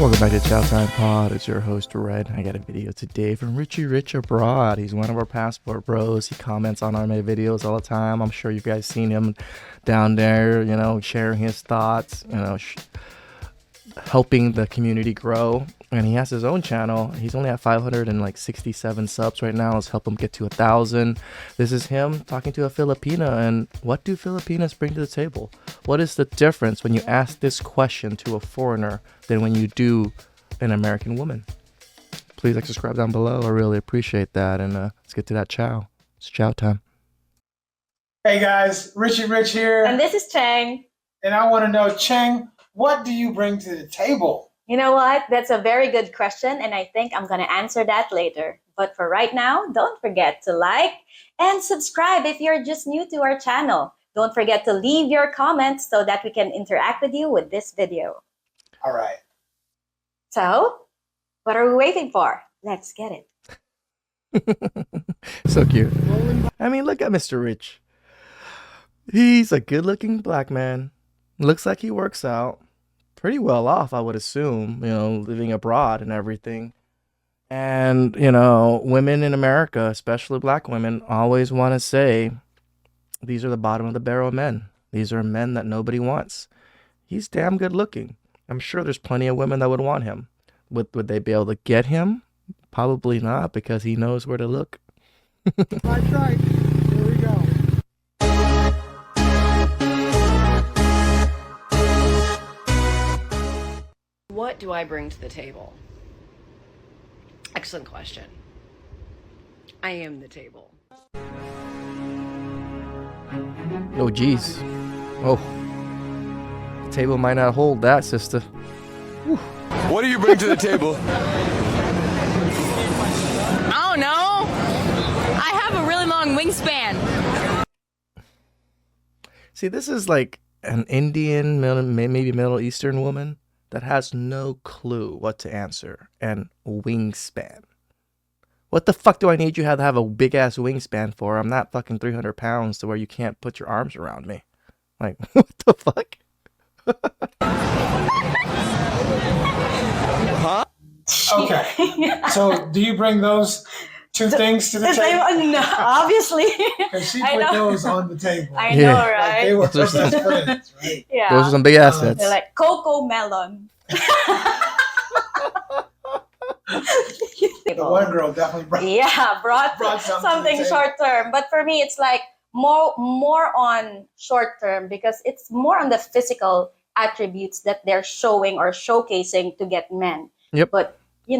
Welcome back to TheChowTimePod. It's your host, Red. I got a video today from Richie Rich Abroad. He's one of our passport bros. He comments on our videos all the time. I'm sure you guys seen him down there, sharing his thoughts, helping the community grow. And he has his own channel. He's only at 567 subs right now. Let's help him get to 1,000. This is him talking to a Filipina. And what do Filipinas bring to the table? What is the difference when you ask this question to a foreigner than when you do an American woman? Please subscribe down below. I really appreciate that. And let's get to that chow. It's chow time. Hey guys, Richie Rich here. And this is Cheng. And I want to know, Cheng, what do you bring to the table? You know what? That's a very good question, and I think I'm going to answer that later. But for right now, don't forget to like and subscribe if you're just new to our channel. Don't forget to leave your comments so that we can interact with you with this video. All right. So, what are we waiting for? Let's get it. So cute. I mean, look at Mr. Rich. He's a good-looking black man. Looks like he works out. Pretty well off, I would assume, living abroad and everything. And, women in America, especially black women, always want to say, these are the bottom of the barrel men. These are men that nobody wants. He's damn good looking. I'm sure there's plenty of women that would want him. Would they be able to get him? Probably not, because he knows where to look. Right. Here we go. What do I bring to the table? Excellent question. I am the table. Oh, geez. Oh. The table might not hold that, sister. Whew. What do you bring to the table? I don't know. I have a really long wingspan. See, this is like an Indian, maybe Middle Eastern woman that has no clue what to answer. And wingspan. What the fuck do I need you to have a big ass wingspan for? I'm not fucking 300 pounds to where you can't put your arms around me. Like, what the fuck? Huh? Okay. So, do you bring those two things to the table? No, obviously. Because she I put know. those on the table. I Yeah. know, Like right? they were best friends, right? Yeah. Those are some big assets. They're like cocoa melon. The one girl definitely brought. Yeah, brought to something the table. short term. But for me, it's like more on short term because it's more on the physical attributes that they're showing or showcasing to get men. Yep. But, we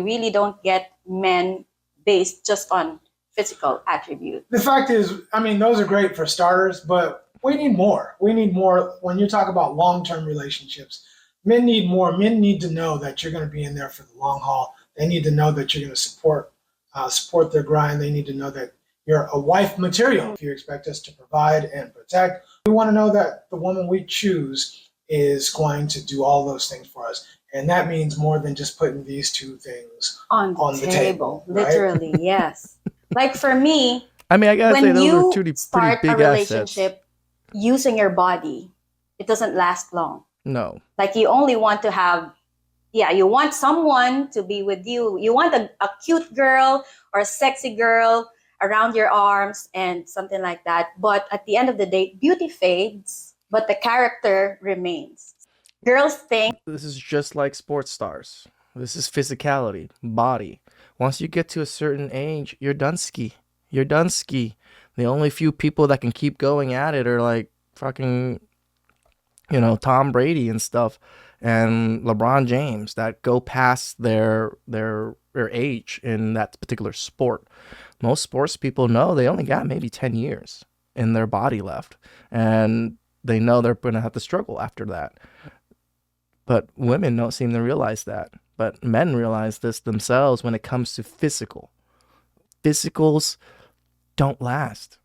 really don't get men based just on physical attributes. The fact is, those are great for starters, but we need more. We need more when you talk about long-term relationships. Men need more. Men need to know that you're going to be in there for the long haul. They need to know that you're going to support their grind. They need to know that you're a wife material. If you expect us to provide and protect, we want to know that the woman we choose is going to do all those things for us. And that means more than just putting these two things On the table, right? literally, yes. Like for me, I mean, I gotta say, when those are you two pretty start big a assets. relationship using your body, it doesn't last long. No. Like you only want to have, you want someone to be with you. You want a cute girl or a sexy girl around your arms and something like that. But at the end of the day, beauty fades, but the character remains. Girls think This is just like sports stars. This is physicality, body. Once you get to a certain age, you're done ski. You're done ski. The only few people that can keep going at it are like fucking, Tom Brady and stuff, and LeBron James that go past their age in that particular sport. Most sports people know they only got maybe 10 years in their body left, and they know they're going to have to struggle after that. But women don't seem to realize that. But men realize this themselves when it comes to physical. Physicals don't last.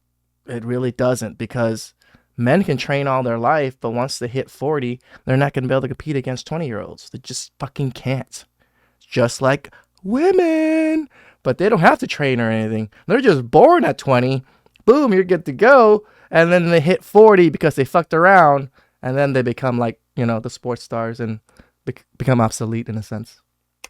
It really doesn't, because men can train all their life, but once they hit 40, they're not going to be able to compete against 20-year-olds. They just fucking can't. Just like women. But they don't have to train or anything. They're just born at 20. Boom, you're good to go. And then they hit 40 because they fucked around. And then they become like, the sports stars and become obsolete in a sense.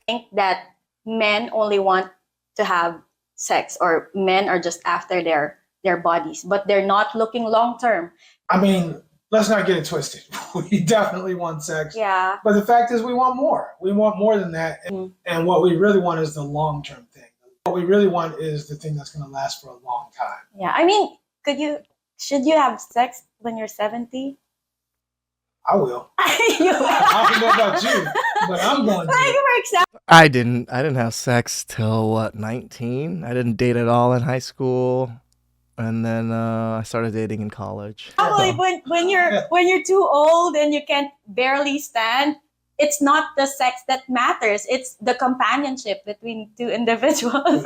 Think that men only want to have sex, or men are just after their bodies, but they're not looking long term. I mean, let's not get it twisted. We definitely want sex. Yeah. But the fact is, we want more. We want more than that. And what we really want is the long term thing. What we really want is the thing that's going to last for a long time. Yeah. I mean, should you have sex when you're 70? I will. You I don't know about you, but I'm going to. like, for example, I didn't have sex till what, 19? I didn't date at all in high school, and then I started dating in college. probably when you're too old and you can barely stand, it's not the sex that matters. It's the companionship between two individuals.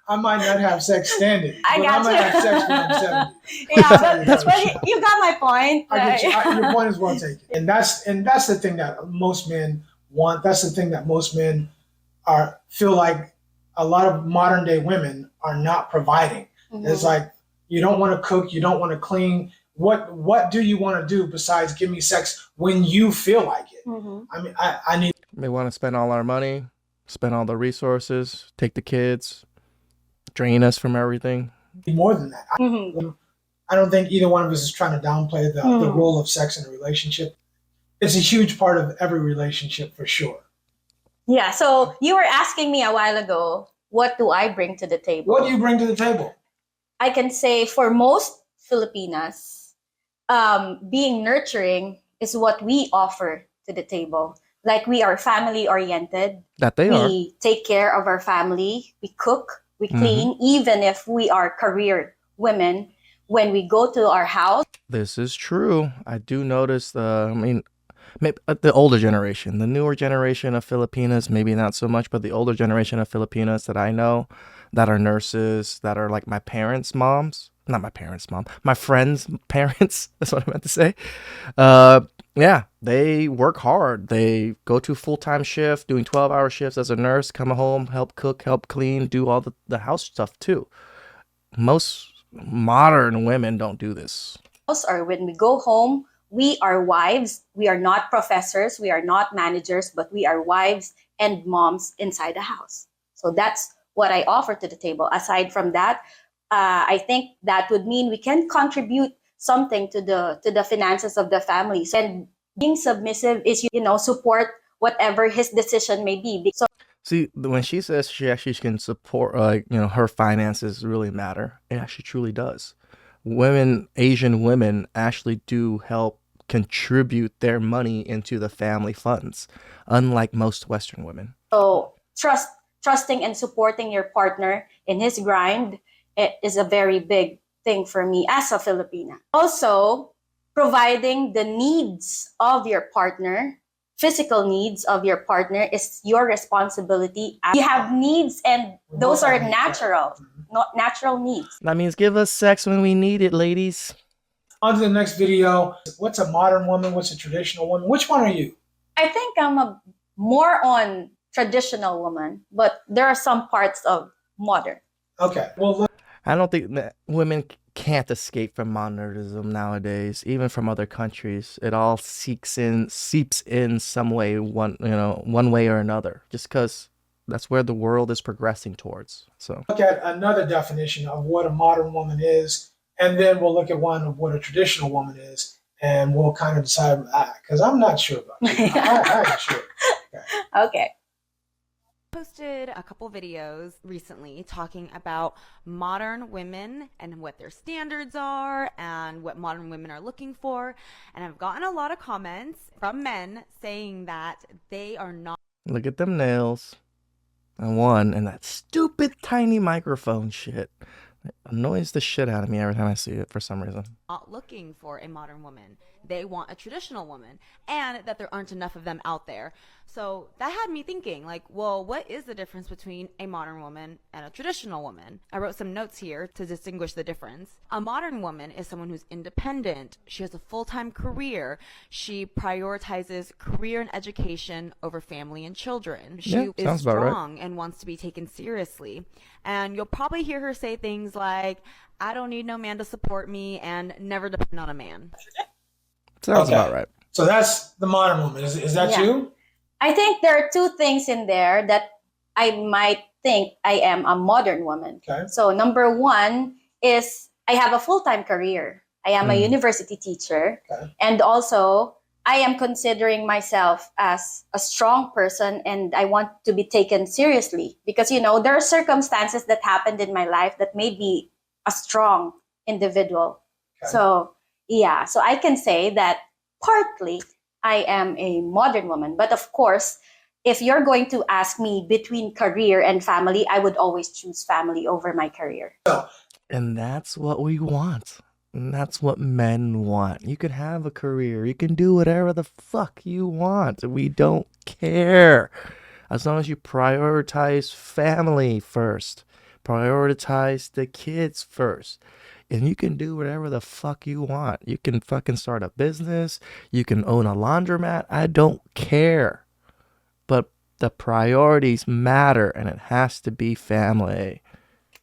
I might not have sex standing, I but got I might you. have sex when I'm 70. Yeah, but you got my point. I get you. Your point is well taken, and that's the thing that most men want. That's the thing that most men feel like a lot of modern day women are not providing. Mhm. It's like, you don't want to cook, you don't want to clean. What do you want to do besides give me sex when you feel like it? Mhm. I mean, I need We want to spend all our money, spend all the resources, take the kids, drain us from everything. more than that. Mhm. I don't think either one of us is trying to downplay the role of sex in a relationship. It's a huge part of every relationship for sure. Yeah. So you were asking me a while ago, what do I bring to the table? What do you bring to the table? I can say for most Filipinas, being nurturing is what we offer to the table. Like, we are family oriented. That they are. We take care of our family. We cook, we clean, even if we are career women. When we go to our house, This is true. I do notice maybe the older generation, the newer generation of Filipinas, maybe not so much, but the older generation of Filipinas that I know that are nurses, that are like my parents' moms, not my parents' mom, my friends' parents. That's what I meant to say. Yeah, they work hard. They go to full-time shift, doing 12-hour shifts as a nurse, come home, help cook, help clean, do all the house stuff too. Most modern women don't do this. or when we go home, we are wives. We are not professors. We are not managers, but we are wives and moms inside the house. So that's what I offer to the table. Aside from that, I think that would mean we can contribute something to the finances of the family. And being submissive is, support whatever his decision may be. So See, when she says she actually can support, her finances really matter, it actually truly does. Asian women actually do help contribute their money into the family funds, unlike most Western women. So trusting and supporting your partner in his grind, it is a very big thing for me as a Filipina. Also, providing the needs of your partner, physical needs of your partner, is your responsibility. You have needs, and those are natural, not natural needs. That means give us sex when we need it, ladies. On to the next video. What's a modern woman? What's a traditional woman? Which one are you? I think I'm a more on traditional woman, but there are some parts of modern. Okay. Well, I don't think that women can't escape from modernism nowadays, even from other countries. It all seeps in some way, one way or another, just because that's where the world is progressing towards. So look at another definition of what a modern woman is, and then we'll look at one of what a traditional woman is, and we'll kind of decide, because I'm not sure about you. I'm not sure. Okay. Posted a couple videos recently talking about modern women and what their standards are and what modern women are looking for, and I've gotten a lot of comments from men saying that they are not look at them nails, and that stupid tiny microphone shit. It annoys the shit out of me every time I see it for some reason. not looking for a modern woman. They want a traditional woman, and that there aren't enough of them out there. So that had me thinking, like, well, what is the difference between a modern woman and a traditional woman? I wrote some notes here to distinguish the difference. A modern woman is someone who's independent. She has a full-time career. She prioritizes career and education over family and children. She Yeah, is sounds about right. strong and wants to be taken seriously. And you'll probably hear her say things like, I don't need no man to support me, and never depend on a man. Sounds Okay. about right. So that's the modern woman. Is that Yeah. you? I think there are two things in there that I might think I am a modern woman. Okay. So number one is I have a full-time career. I am a Mm. university teacher. Okay. And also I am considering myself as a strong person and I want to be taken seriously because, you know, there are circumstances that happened in my life that made me a strong individual. Okay. So, yeah, so I can say that partly I am a modern woman. But of course, if you're going to ask me between career and family, I would always choose family over my career. And that's what we want. And that's what men want. You can have a career. You can do whatever the fuck you want. We don't care. As long as you prioritize family first. Prioritize the kids first. And you can do whatever the fuck you want. You can fucking start a business. You can own a laundromat. I don't care. But the priorities matter and it has to be family.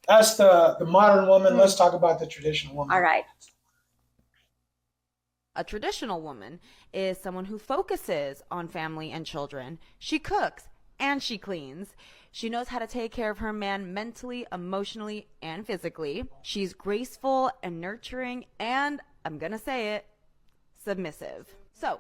That's the modern woman. Let's talk about the traditional woman. All right. A traditional woman is someone who focuses on family and children. She cooks and she cleans. She knows how to take care of her man mentally, emotionally, and physically. She's graceful and nurturing, and I'm gonna say it, submissive. So,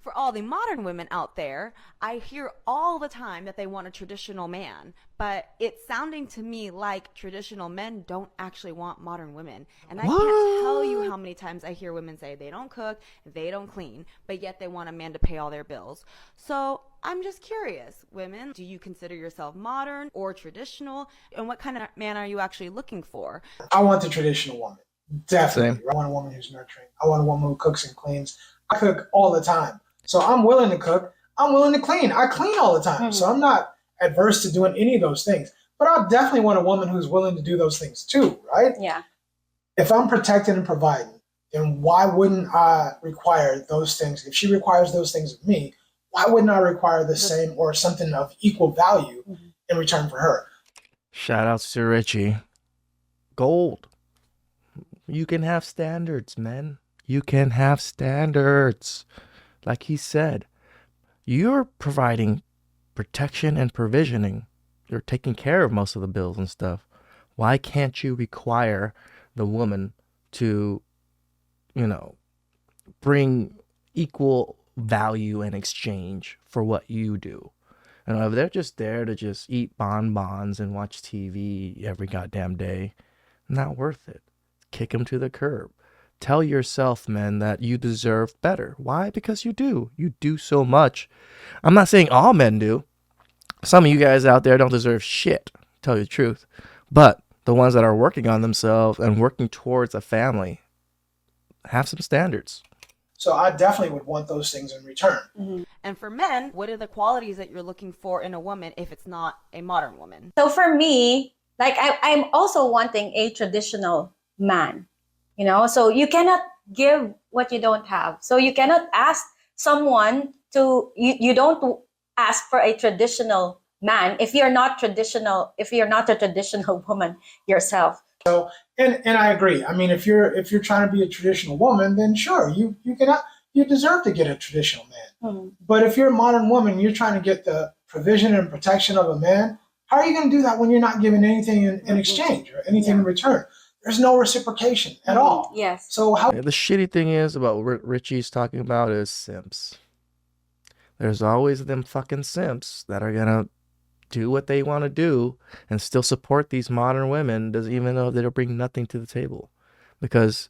for all the modern women out there, I hear all the time that they want a traditional man, but it's sounding to me like traditional men don't actually want modern women. And I can't tell you how many times I hear women say they don't cook, they don't clean, but yet they want a man to pay all their bills. So I'm just curious, women, do you consider yourself modern or traditional? And what kind of man are you actually looking for? I want the traditional woman. Definitely. Same. I want a woman who's nurturing. I want a woman who cooks and cleans. I cook all the time. So I'm willing to cook. I'm willing to clean. I clean all the time. So I'm not adverse to doing any of those things. But I definitely want a woman who's willing to do those things too, right? Yeah. If I'm protecting and providing, then why wouldn't I require those things? If she requires those things of me, why wouldn't I require the same or something of equal value in return for her? Shout outs to Richie. Gold. You can have standards, man. You can have standards. Like he said, you're providing protection and provisioning. You're taking care of most of the bills and stuff. Why can't you require the woman to, bring equal value and exchange for what you do? And if they're just there to just eat bonbons and watch TV every goddamn day, not worth it. Kick them to the curb. Tell yourself, man, that you deserve better. Why? Because you do. You do so much. I'm not saying all men do. Some of you guys out there don't deserve shit, to tell you the truth. But the ones that are working on themselves and working towards a family have some standards. So I definitely would want those things in return. And for men, what are the qualities that you're looking for in a woman if it's not a modern woman? So for me, like I'm also wanting a traditional man. So you cannot give what you don't have. So you cannot ask someone you don't ask for a traditional man if you're not traditional, if you're not a traditional woman yourself. And I agree. I mean, if you're trying to be a traditional woman, then sure, you deserve to get a traditional man. But if you're a modern woman, you're trying to get the provision and protection of a man. How are you going to do that when you're not giving anything in exchange or anything in return? There's no reciprocation at all. Yes. So how? The shitty thing is about what Richie's talking about is simps. There's always them fucking simps that are gonna do what they want to do and still support these modern women, doesn't even know they'll bring nothing to the table, because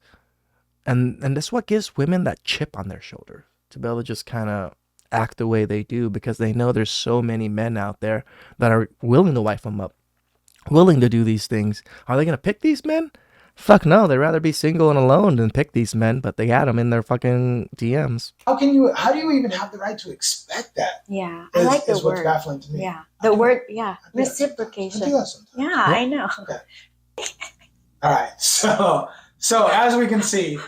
and that's what gives women that chip on their shoulder to be able to just kind of act the way they do, because they know there's so many men out there that are willing to wife them up, willing to do these things. Are they gonna pick these men? Fuck no, they'd rather be single and alone than pick these men, but they got them in their fucking DMs. How do you even have the right to expect that? Yeah, I like the is word. what's baffling to me. Yeah, the word. Yeah, I do that reciprocation. sometimes. I do that sometimes. Yeah, I know. Okay. All right. So as we can see,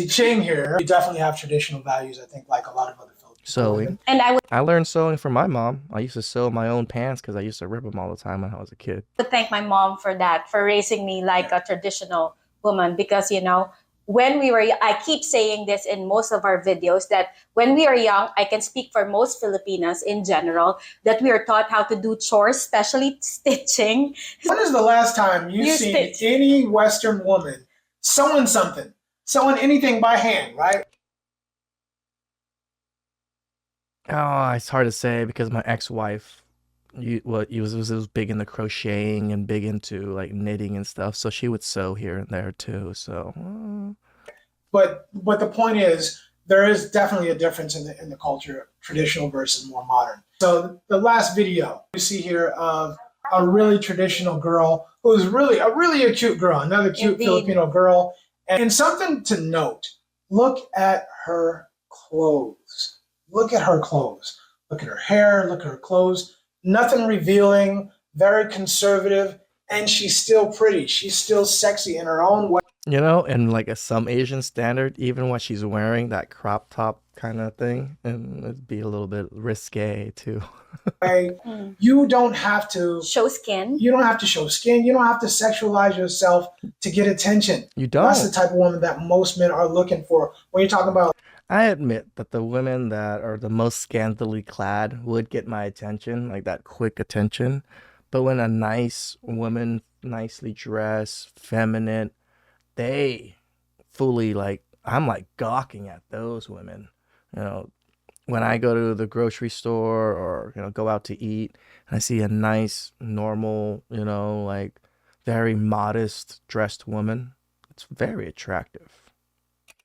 Ching here, we definitely have traditional values. I think, like a lot of other Filipinos. Sewing. And I I learned sewing from my mom. I used to sew my own pants because I used to rip them all the time when I was a kid. would thank my mom for that, for raising me like a traditional woman, because when we were, I keep saying this in most of our videos, that when we are young, I can speak for most Filipinas in general, that we are taught how to do chores, especially stitching. When is the last time you've You seen stitch. any Western woman sewing something, sewing anything by hand, right? Oh, it's hard to say because my ex-wife, was big into crocheting and big into like knitting and stuff. So she would sew here and there too. So But the point is, there is definitely a difference in the culture, traditional versus more modern. So the last video you see here of a really traditional girl who's really a cute girl, another cute Indeed. Filipino girl. And something to note, look at her clothes. Look at her clothes. Look at her hair, look at her clothes. Nothing revealing, very conservative, and she's still pretty. She's still sexy in her own way. you know, and like some Asian standard, even what she's wearing, that crop top kind of thing, and it'd be a little bit risque too. You don't have to Show skin. You don't have to show skin. You don't have to sexualize yourself to get attention. You don't. That's the type of woman that most men are looking for. When you're talking about I admit that the women that are the most scantily clad would get my attention, like that quick attention. But when a nice woman, nicely dressed, feminine, they fully like, I'm like gawking at those women. You know, when I go to the grocery store or, go out to eat and I see a nice, normal, like very modest dressed woman, it's very attractive.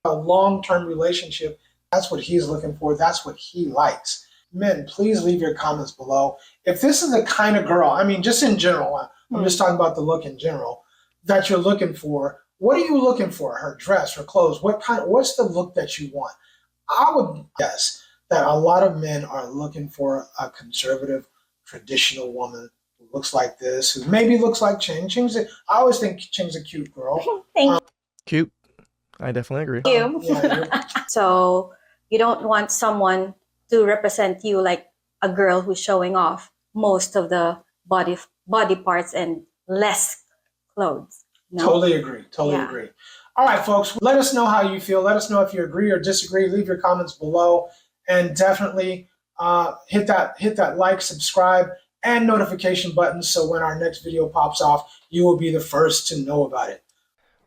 a long-term relationship, that's what he's looking for. That's what he likes. Men, please leave your comments below. If this is the kind of girl, I mean, just in general, I'm just talking about the look in general, that you're looking for, what are you looking for? Her dress, her clothes, what's the look that you want? I would guess that a lot of men are looking for a conservative, traditional woman who looks like this, who maybe looks like Ching. I always think Ching's a cute girl. Thank Cute. I definitely agree. you. Yeah, So you don't want someone to represent you like a girl who's showing off most of the body parts and less clothes. No? Totally agree. Totally Yeah. agree. All right, folks, let us know how you feel. Let us know if you agree or disagree. Leave your comments below, and definitely hit that like, subscribe, and notification button so when our next video pops off, you will be the first to know about it.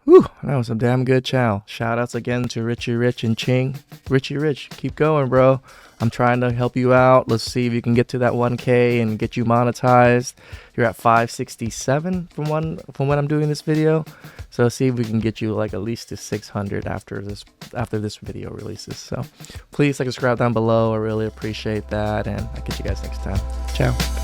Whew, that was some damn good chow. Shout outs again to Richie Rich and Ching. Richie Rich, keep going, bro. I'm trying to help you out. Let's see if you can get to that 1K and get you monetized. You're at 567 from when I'm doing this video. So see if we can get you like at least to 600 after this video releases. So please like, subscribe down below. I really appreciate that, and I'll catch you guys next time. Ciao.